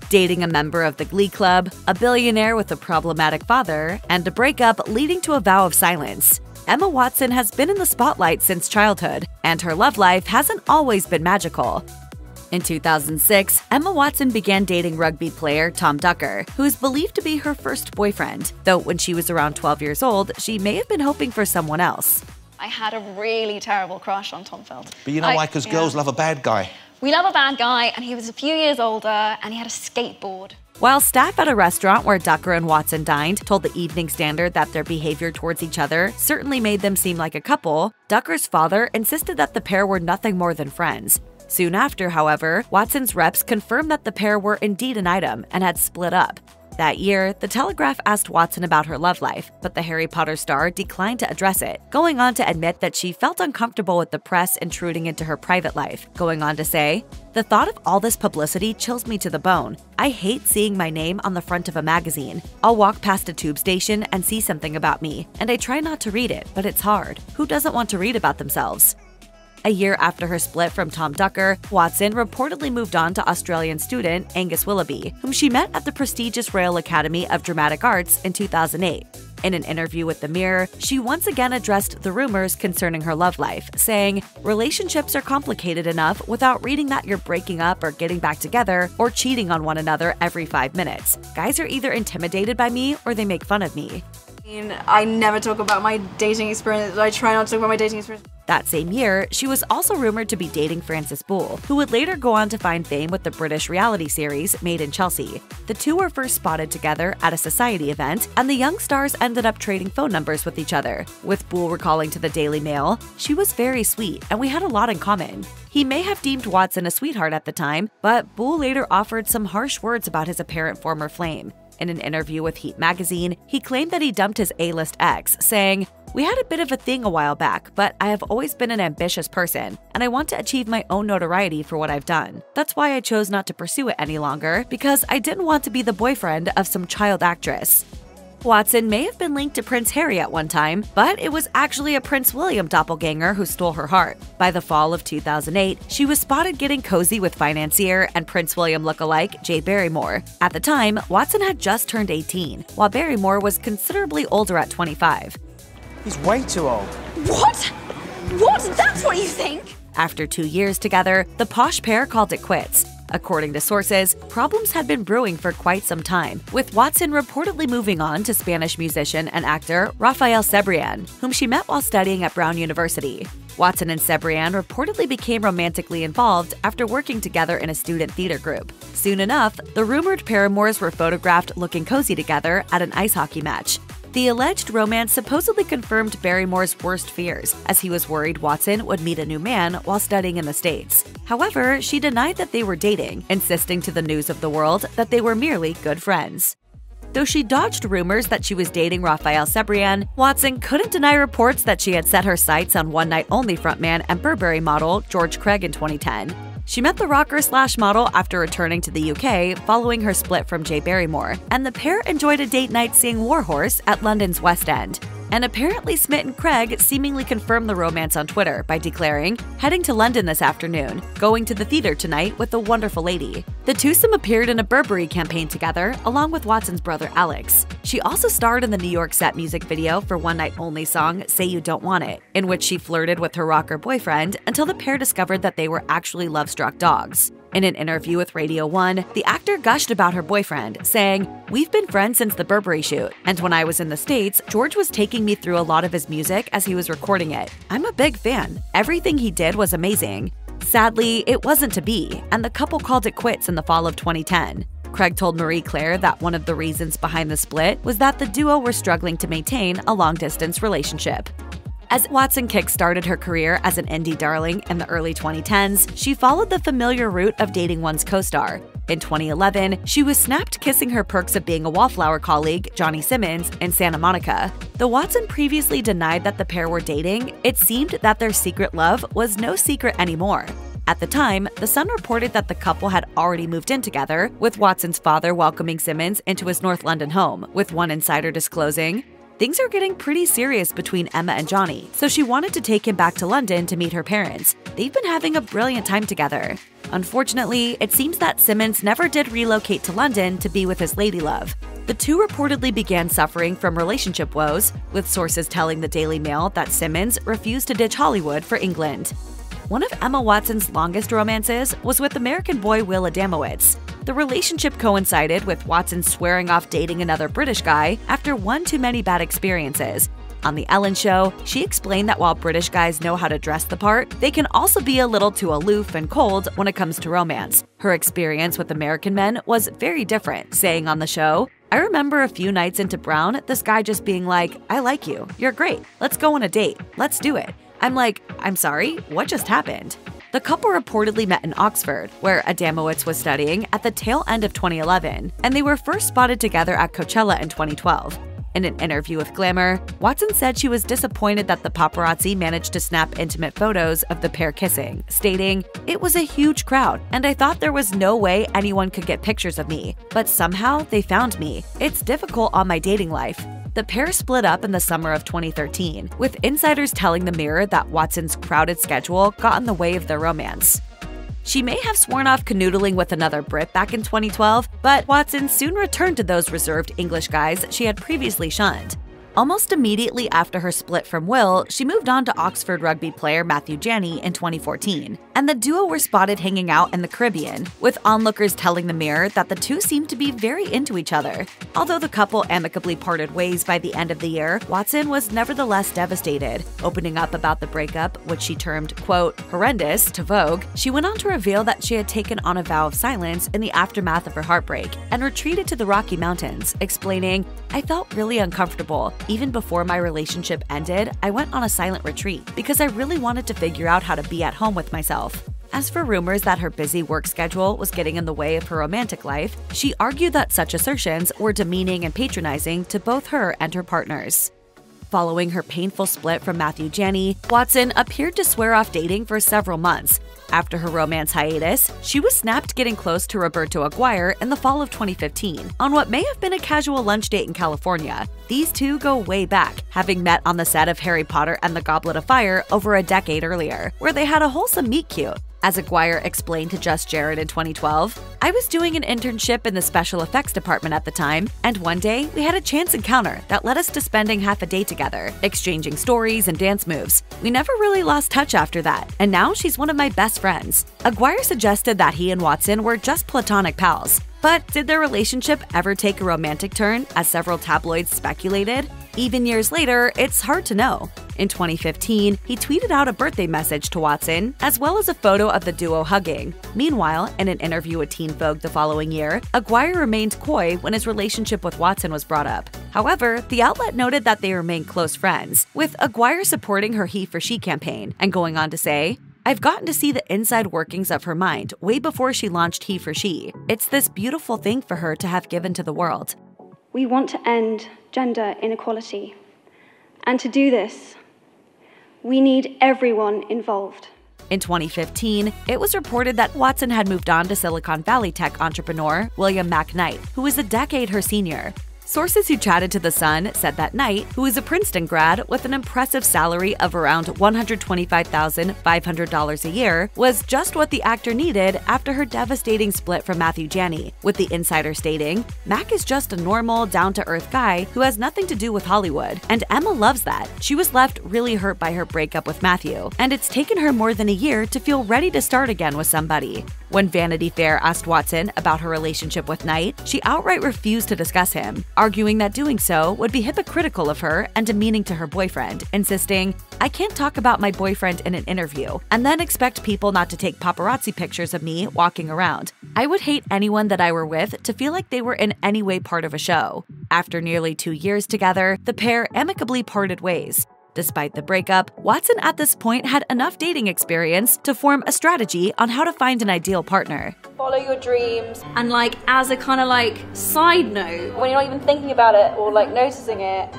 dating a member of the Glee Club, a billionaire with a problematic father, and a breakup leading to a vow of silence. Emma Watson has been in the spotlight since childhood, and her love life hasn't always been magical. In 2006, Emma Watson began dating rugby player Tom Ducker, who is believed to be her first boyfriend, though when she was around 12 years old, she may have been hoping for someone else. I had a really terrible crush on Tom Feld. But you know why? Because girls love a bad guy. We love a bad guy, and he was a few years older, and he had a skateboard. While staff at a restaurant where Ducker and Watson dined told the Evening Standard that their behavior towards each other certainly made them seem like a couple, Ducker's father insisted that the pair were nothing more than friends. Soon after, however, Watson's reps confirmed that the pair were indeed an item and had split up. That year, The Telegraph asked Watson about her love life, but the Harry Potter star declined to address it, going on to admit that she felt uncomfortable with the press intruding into her private life, going on to say, "The thought of all this publicity chills me to the bone. I hate seeing my name on the front of a magazine. I'll walk past a tube station and see something about me, and I try not to read it, but it's hard. Who doesn't want to read about themselves?" A year after her split from Tom Ducker, Watson reportedly moved on to Australian student Angus Willoughby, whom she met at the prestigious Royal Academy of Dramatic Arts in 2008. In an interview with The Mirror, she once again addressed the rumors concerning her love life, saying, "Relationships are complicated enough without reading that you're breaking up or getting back together or cheating on one another every 5 minutes. Guys are either intimidated by me or they make fun of me." I never talk about my dating experience. I try not to talk about my dating experience. That same year, she was also rumored to be dating Francis Boulle, who would later go on to find fame with the British reality series Made in Chelsea. The two were first spotted together at a society event, and the young stars ended up trading phone numbers with each other, with Boulle recalling to the Daily Mail, "She was very sweet, and we had a lot in common." He may have deemed Watson a sweetheart at the time, but Boulle later offered some harsh words about his apparent former flame. In an interview with Heat magazine, he claimed that he dumped his A-list ex, saying, "We had a bit of a thing a while back, but I have always been an ambitious person, and I want to achieve my own notoriety for what I've done. That's why I chose not to pursue it any longer, because I didn't want to be the boyfriend of some child actress." Watson may have been linked to Prince Harry at one time, but it was actually a Prince William doppelganger who stole her heart. By the fall of 2008, she was spotted getting cozy with financier and Prince William lookalike Jay Barrymore. At the time, Watson had just turned 18, while Barrymore was considerably older at 25. He's way too old. What? What? That's what you think? After 2 years together, the posh pair called it quits. According to sources, problems had been brewing for quite some time, with Watson reportedly moving on to Spanish musician and actor Rafael Cebrian, whom she met while studying at Brown University. Watson and Cebrian reportedly became romantically involved after working together in a student theater group. Soon enough, the rumored paramours were photographed looking cozy together at an ice hockey match. The alleged romance supposedly confirmed Barrymore's worst fears, as he was worried Watson would meet a new man while studying in the States. However, she denied that they were dating, insisting to the News of the World that they were merely good friends. Though she dodged rumors that she was dating Rafael Cebrian, Watson couldn't deny reports that she had set her sights on one-night-only frontman and Burberry model George Craig in 2010. She met the rocker/model after returning to the UK following her split from Jay Barrymore, and the pair enjoyed a date night seeing Warhorse at London's West End. An apparently smitten Craig seemingly confirmed the romance on Twitter by declaring, "Heading to London this afternoon, going to the theater tonight with a wonderful lady." The twosome appeared in a Burberry campaign together, along with Watson's brother Alex. She also starred in the New York set music video for One Night Only song Say You Don't Want It, in which she flirted with her rocker boyfriend until the pair discovered that they were actually love-struck dogs. In an interview with Radio 1, the actor gushed about her boyfriend, saying, "We've been friends since the Burberry shoot, and when I was in the States, George was taking me through a lot of his music as he was recording it. I'm a big fan. Everything he did was amazing." Sadly, it wasn't to be, and the couple called it quits in the fall of 2010. Craig told Marie Claire that one of the reasons behind the split was that the duo were struggling to maintain a long-distance relationship. As Watson kick-started her career as an indie darling in the early 2010s, she followed the familiar route of dating one's co-star. In 2011, she was snapped kissing her Perks of Being a Wallflower colleague, Johnny Simmons, in Santa Monica. Though Watson previously denied that the pair were dating, it seemed that their secret love was no secret anymore. At the time, The Sun reported that the couple had already moved in together, with Watson's father welcoming Simmons into his North London home, with one insider disclosing, things are getting pretty serious between Emma and Johnny, so she wanted to take him back to London to meet her parents. They've been having a brilliant time together. Unfortunately, it seems that Simmons never did relocate to London to be with his ladylove. The two reportedly began suffering from relationship woes, with sources telling the Daily Mail that Simmons refused to ditch Hollywood for England. One of Emma Watson's longest romances was with American boy Will Adamowicz. The relationship coincided with Watson swearing off dating another British guy after one too many bad experiences. On The Ellen Show, she explained that while British guys know how to dress the part, they can also be a little too aloof and cold when it comes to romance. Her experience with American men was very different, saying on the show, "I remember a few nights into Brown, this guy just being like, 'I like you, you're great, let's go on a date, let's do it.' I'm like, 'I'm sorry, what just happened?'" The couple reportedly met in Oxford, where Adamowicz was studying at the tail end of 2011, and they were first spotted together at Coachella in 2012. In an interview with Glamour, Watson said she was disappointed that the paparazzi managed to snap intimate photos of the pair kissing, stating, "It was a huge crowd, and I thought there was no way anyone could get pictures of me, but somehow they found me. It's difficult on my dating life." The pair split up in the summer of 2013, with insiders telling the Mirror that Watson's crowded schedule got in the way of their romance. She may have sworn off canoodling with another Brit back in 2012, but Watson soon returned to those reserved English guys she had previously shunned. Almost immediately after her split from Will, she moved on to Oxford rugby player Matthew Janney in 2014, and the duo were spotted hanging out in the Caribbean, with onlookers telling the Mirror that the two seemed to be very into each other. Although the couple amicably parted ways by the end of the year, Watson was nevertheless devastated. Opening up about the breakup, which she termed, quote, "horrendous," to Vogue, she went on to reveal that she had taken on a vow of silence in the aftermath of her heartbreak and retreated to the Rocky Mountains, explaining, "I felt really uncomfortable. Even before my relationship ended, I went on a silent retreat because I really wanted to figure out how to be at home with myself." As for rumors that her busy work schedule was getting in the way of her romantic life, she argued that such assertions were demeaning and patronizing to both her and her partners. Following her painful split from Matthew Janney, Watson appeared to swear off dating for several months. After her romance hiatus, she was snapped getting close to Roberto Aguire in the fall of 2015 on what may have been a casual lunch date in California. These two go way back, having met on the set of Harry Potter and the Goblet of Fire over a decade earlier, where they had a wholesome meet-cute. As Aguire explained to Just Jared in 2012, "I was doing an internship in the special effects department at the time, and one day we had a chance encounter that led us to spending half a day together, exchanging stories and dance moves. We never really lost touch after that, and now she's one of my best friends." Aguire suggested that he and Watson were just platonic pals. But did their relationship ever take a romantic turn, as several tabloids speculated? Even years later, it's hard to know. In 2015, he tweeted out a birthday message to Watson, as well as a photo of the duo hugging. Meanwhile, in an interview with Teen Vogue the following year, Aguire remained coy when his relationship with Watson was brought up. However, the outlet noted that they remained close friends, with Aguire supporting her He for She campaign, and going on to say, "I've gotten to see the inside workings of her mind way before she launched He for She. It's this beautiful thing for her to have given to the world." We want to end gender inequality. And to do this, we need everyone involved. In 2015, it was reported that Watson had moved on to Silicon Valley tech entrepreneur William Mack, who was a decade her senior. Sources who chatted to The Sun said that Knight, who is a Princeton grad with an impressive salary of around $125,500 a year, was just what the actor needed after her devastating split from Matthew Janney, with the insider stating, "Mack is just a normal, down-to-earth guy who has nothing to do with Hollywood, and Emma loves that. She was left really hurt by her breakup with Matthew, and it's taken her more than a year to feel ready to start again with somebody." When Vanity Fair asked Watson about her relationship with Knight, she outright refused to discuss him, arguing that doing so would be hypocritical of her and demeaning to her boyfriend, insisting, "I can't talk about my boyfriend in an interview and then expect people not to take paparazzi pictures of me walking around. I would hate anyone that I were with to feel like they were in any way part of a show." After nearly 2 years together, the pair amicably parted ways. Despite the breakup, Watson at this point had enough dating experience to form a strategy on how to find an ideal partner. Follow your dreams. And as a kind of side note, when you're not even thinking about it or noticing it,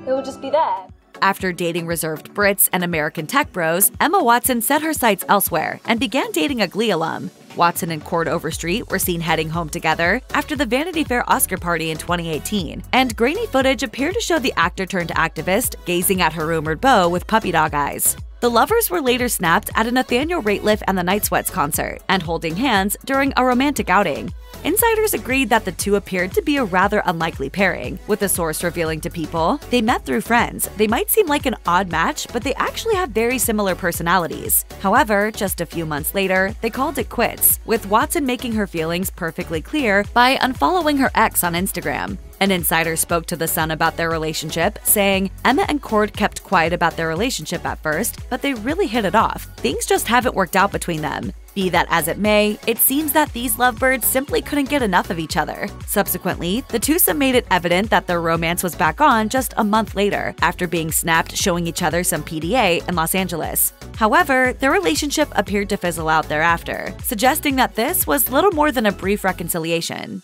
it will just be there. After dating reserved Brits and American tech bros, Emma Watson set her sights elsewhere and began dating a Glee alum. Watson and Chord Overstreet were seen heading home together after the Vanity Fair Oscar party in 2018, and grainy footage appeared to show the actor-turned-activist gazing at her rumored beau with puppy dog eyes. The lovers were later snapped at a Nathaniel Rateliff and the Night Sweats concert and holding hands during a romantic outing. Insiders agreed that the two appeared to be a rather unlikely pairing, with a source revealing to People they met through friends. They might seem like an odd match, but they actually have very similar personalities. However, just a few months later, they called it quits, with Watson making her feelings perfectly clear by unfollowing her ex on Instagram. An insider spoke to The Sun about their relationship, saying, "Emma and Chord kept quiet about their relationship at first, but they really hit it off. Things just haven't worked out between them. Be that as it may, it seems that these lovebirds simply couldn't get enough of each other." Subsequently, the twosome made it evident that their romance was back on just a month later, after being snapped showing each other some PDA in Los Angeles. However, their relationship appeared to fizzle out thereafter, suggesting that this was little more than a brief reconciliation.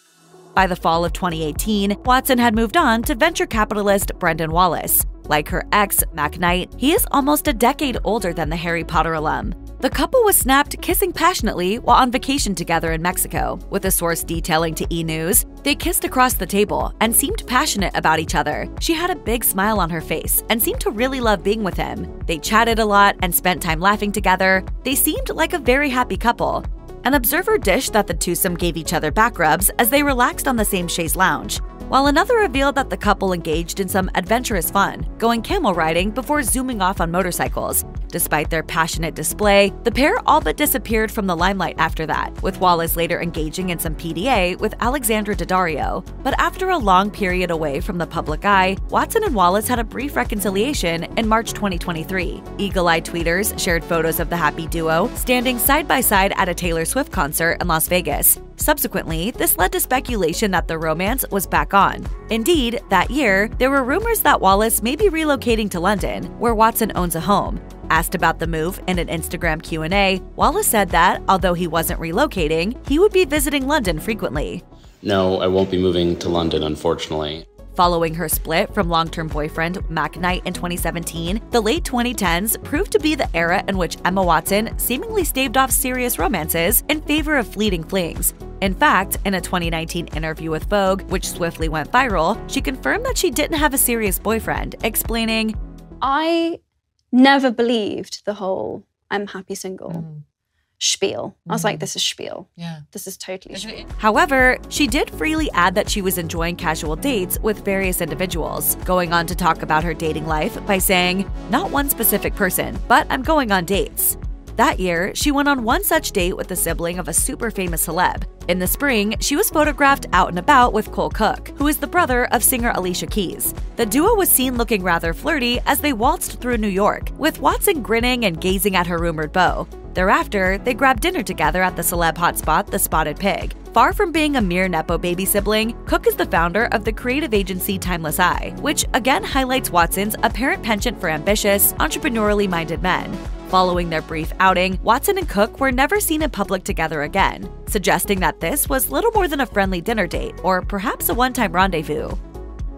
By the fall of 2018, Watson had moved on to venture capitalist Brendan Wallace. Like her ex, Mack, he is almost a decade older than the Harry Potter alum. The couple was snapped kissing passionately while on vacation together in Mexico, with a source detailing to E! News, "They kissed across the table and seemed passionate about each other. She had a big smile on her face and seemed to really love being with him. They chatted a lot and spent time laughing together. They seemed like a very happy couple." An observer dished that the twosome gave each other back rubs as they relaxed on the same chaise lounge, while another revealed that the couple engaged in some adventurous fun, going camel riding before zooming off on motorcycles. Despite their passionate display, the pair all but disappeared from the limelight after that, with Wallace later engaging in some PDA with Alexandra Daddario. But after a long period away from the public eye, Watson and Wallace had a brief reconciliation in March 2023. Eagle-eyed tweeters shared photos of the happy duo standing side by side at a Taylor Swift concert in Las Vegas. Subsequently, this led to speculation that the romance was back on. Indeed, that year, there were rumors that Wallace may be relocating to London, where Watson owns a home. Asked about the move in an Instagram Q&A, Wallace said that, although he wasn't relocating, he would be visiting London frequently. "No, I won't be moving to London, unfortunately." Following her split from long-term boyfriend Mack in 2017, the late 2010s proved to be the era in which Emma Watson seemingly staved off serious romances in favor of fleeting flings. In fact, in a 2019 interview with Vogue, which swiftly went viral, she confirmed that she didn't have a serious boyfriend, explaining, I never believed the whole "I'm happy single" spiel. I was like, this is spiel. Yeah. This is totally spiel. However, she did freely add that she was enjoying casual dates with various individuals, going on to talk about her dating life by saying, "Not one specific person, but I'm going on dates." That year, she went on one such date with the sibling of a super famous celeb. In the spring, she was photographed out and about with Cole Cook, who is the brother of singer Alicia Keys. The duo was seen looking rather flirty as they waltzed through New York, with Watson grinning and gazing at her rumored beau. Thereafter, they grabbed dinner together at the celeb hotspot The Spotted Pig. Far from being a mere nepo baby sibling, Cook is the founder of the creative agency Timeless Eye, which again highlights Watson's apparent penchant for ambitious, entrepreneurially minded men. Following their brief outing, Watson and Cook were never seen in public together again, suggesting that this was little more than a friendly dinner date or perhaps a one-time rendezvous.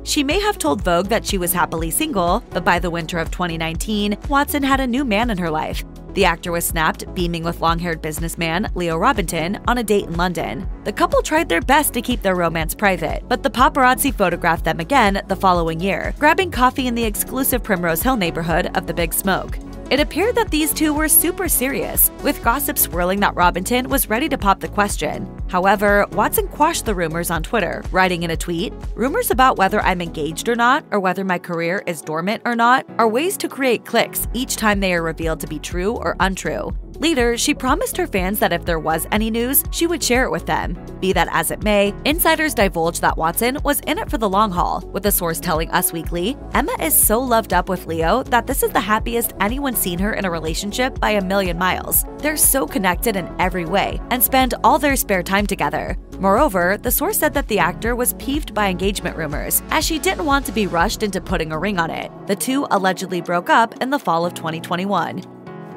She may have told Vogue that she was happily single, but by the winter of 2019, Watson had a new man in her life. The actor was snapped beaming with long-haired businessman Leo Robinton on a date in London. The couple tried their best to keep their romance private, but the paparazzi photographed them again the following year, grabbing coffee in the exclusive Primrose Hill neighborhood of the Big Smoke. It appeared that these two were super serious, with gossip swirling that Robinton was ready to pop the question. However, Watson quashed the rumors on Twitter, writing in a tweet, "Rumors about whether I'm engaged or not, or whether my career is dormant or not, are ways to create clicks each time they are revealed to be true or untrue." Later, she promised her fans that if there was any news, she would share it with them. Be that as it may, insiders divulged that Watson was in it for the long haul, with a source telling Us Weekly, "Emma is so loved up with Leo that this is the happiest anyone's seen her in a relationship by a million miles. They're so connected in every way and spend all their spare time together." Moreover, the source said that the actor was peeved by engagement rumors, as she didn't want to be rushed into putting a ring on it. The two allegedly broke up in the fall of 2021.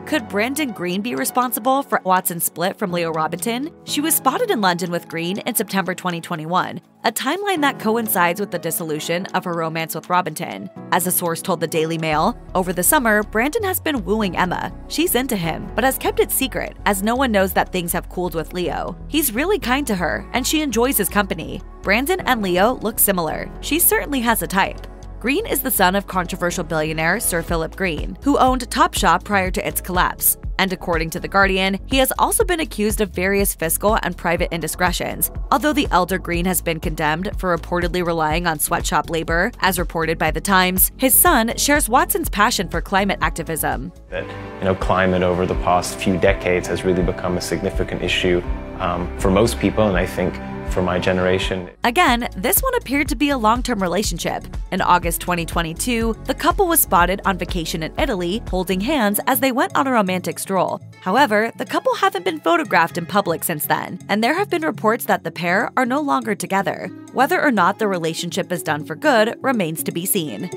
Could Brandon Green be responsible for Watson's split from Leo Robinton? She was spotted in London with Green in September 2021, a timeline that coincides with the dissolution of her romance with Robinton. As a source told the Daily Mail, over the summer, Brandon has been wooing Emma. She's into him, but has kept it secret, as no one knows that things have cooled with Leo. He's really kind to her, and she enjoys his company. Brandon and Leo look similar. She certainly has a type. Green is the son of controversial billionaire Sir Philip Green, who owned Topshop prior to its collapse. And according to The Guardian, he has also been accused of various fiscal and private indiscretions, although the elder Green has been condemned for reportedly relying on sweatshop labor, as reported by The Times. His son shares Watson's passion for climate activism. That, climate over the past few decades has really become a significant issue for most people, and I think for my generation. Again, this one appeared to be a long-term relationship. In August 2022, the couple was spotted on vacation in Italy, holding hands as they went on a romantic stroll. However, the couple haven't been photographed in public since then, and there have been reports that the pair are no longer together. Whether or not the relationship is done for good remains to be seen.